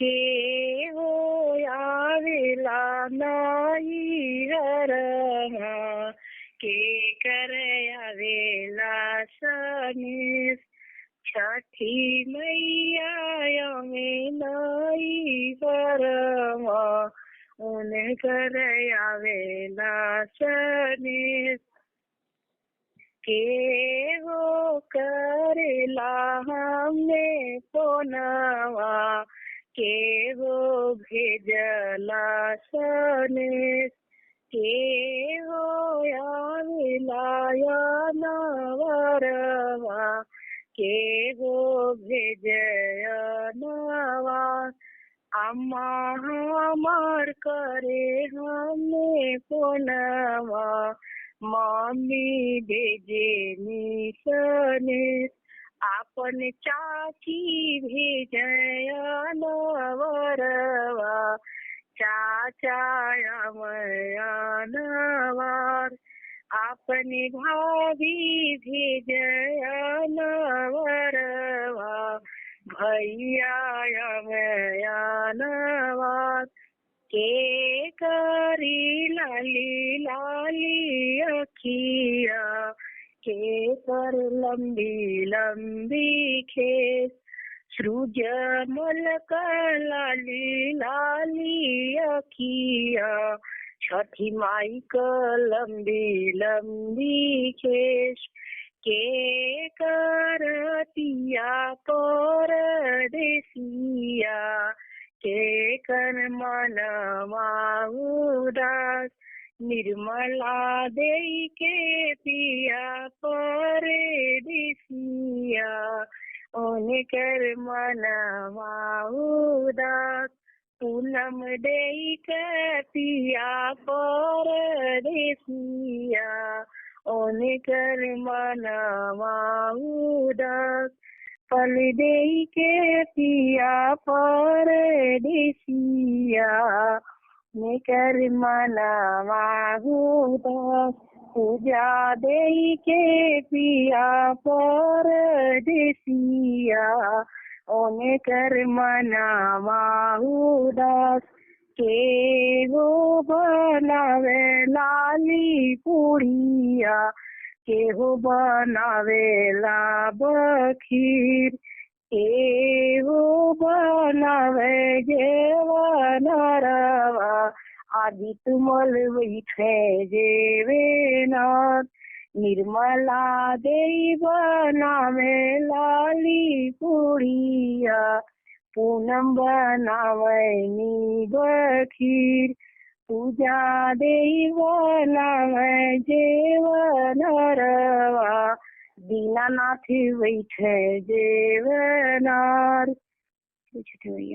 के हो आवेला नाई हरमा के करे आवेला सनेस छठी मैया में नाई हरमा उन करे आवेला सनेस के हो करेला हमने पोनवा के हो भेजला सनेस के हो आवेला नवरवा के हो भेजनवा अम्मा हमार करे हमने पोनवा मम्मी भेजे निसनेस आपन चाची भेजया नवरवा चाचा नवार अपने भाभी भेजया नवरवा भैया नवार के करी लाली लाली अखिया के कर लंबी लंबी खेस सूरजमल लाली लाली अखिया छठी माई का लंबी लंबी खेस के करतिया परदेसिया के कर मनवा उदास निर्मला देई के पिया परदेसिया ओने कर मनवा उदास पूनम देई के पिया परदेसिया ओने कर मनवा उदास पल देई के पिया परदेसिया निकर मनवा उदास पूजा देई के पिया परदेसिया ओने कर मनवा उदास के हो बनावे लाली पुड़िया के हो बनावेला बखीर के हो बनावे जेवनरवा आदि तुमल बैठे जेवेनाथ निर्मला देई बनावे लाली पुड़िया पूनम बनावे नी बखीर पूजा देई बनावे जेवनरवा दीनानाथ बैठे जेवनार।